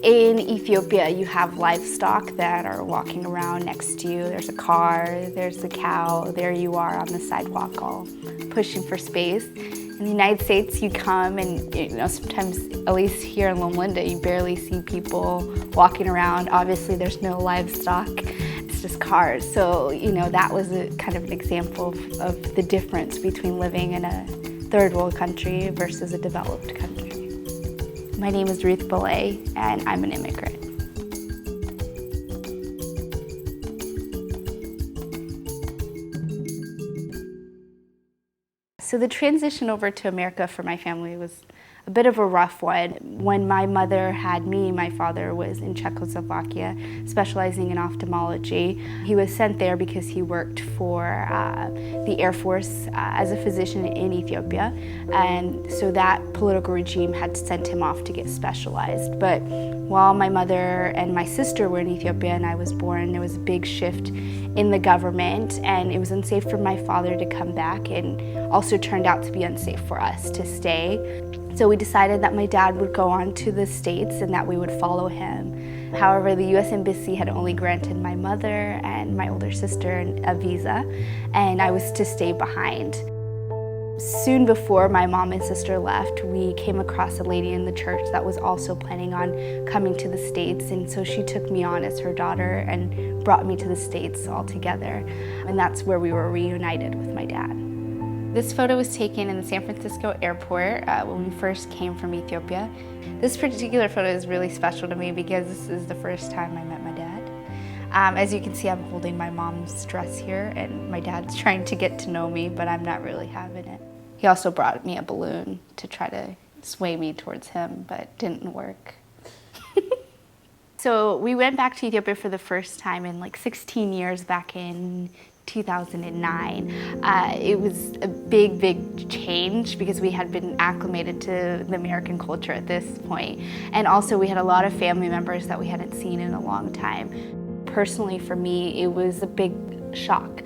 In Ethiopia, you have livestock that are walking around next to you. There's a car, there's a cow, there you are on the sidewalk all pushing for space. In the United States, you come and, sometimes, at least here in Loma Linda, you barely see people walking around. Obviously, there's no livestock, it's just cars. So, that was kind of an example of the difference between living in a third world country versus a developed country. My name is Ruth Belay, and I'm an immigrant. So the transition over to America for my family was a bit of a rough one. When my mother had me, my father was in Czechoslovakia, specializing in ophthalmology. He was sent there because he worked for the Air Force as a physician in Ethiopia, and so that political regime had sent him off to get specialized. But while my mother and my sister were in Ethiopia and I was born, there was a big shift in the government, and it was unsafe for my father to come back, and also turned out to be unsafe for us to stay. So we decided that my dad would go on to the States and that we would follow him. However, the U.S. Embassy had only granted my mother and my older sister a visa, and I was to stay behind. Soon before my mom and sister left, we came across a lady in the church that was also planning on coming to the States, and so she took me on as her daughter and brought me to the States all together, and that's where we were reunited with my dad. This photo was taken in the San Francisco airport when we first came from Ethiopia. This particular photo is really special to me because this is the first time I met my dad. As you can see, I'm holding my mom's dress here, and my dad's trying to get to know me, but I'm not really having it. He also brought me a balloon to try to sway me towards him, but it didn't work. So we went back to Ethiopia for the first time in like 16 years back in 2009. It was a big change because we had been acclimated to the American culture at this point. And also we had a lot of family members that we hadn't seen in a long time. Personally, for me, it was a big shock.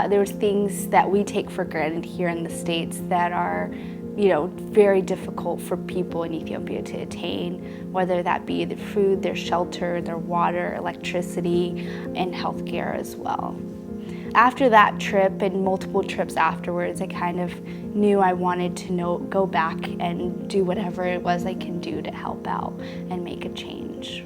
There was things that we take for granted here in the States that are very difficult for people in Ethiopia to attain, whether that be their food, their shelter, their water, electricity, and healthcare as well. After that trip and multiple trips afterwards, I kind of knew I wanted to go back and do whatever it was I can do to help out and make a change.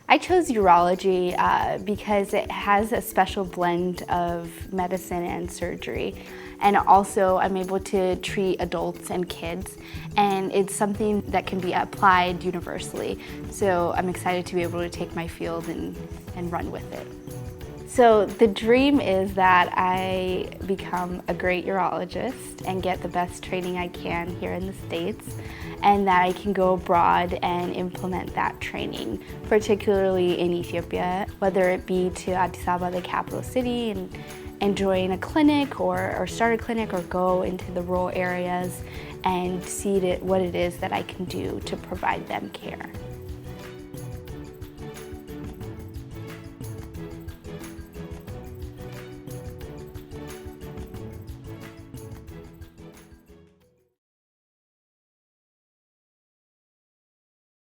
I chose urology because it has a special blend of medicine and surgery. And also I'm able to treat adults and kids, and it's something that can be applied universally. So I'm excited to be able to take my field and run with it. So the dream is that I become a great urologist and get the best training I can here in the States, and that I can go abroad and implement that training, particularly in Ethiopia, whether it be to Addis Ababa, the capital city, and join a clinic or start a clinic, or go into the rural areas and see what it is that I can do to provide them care.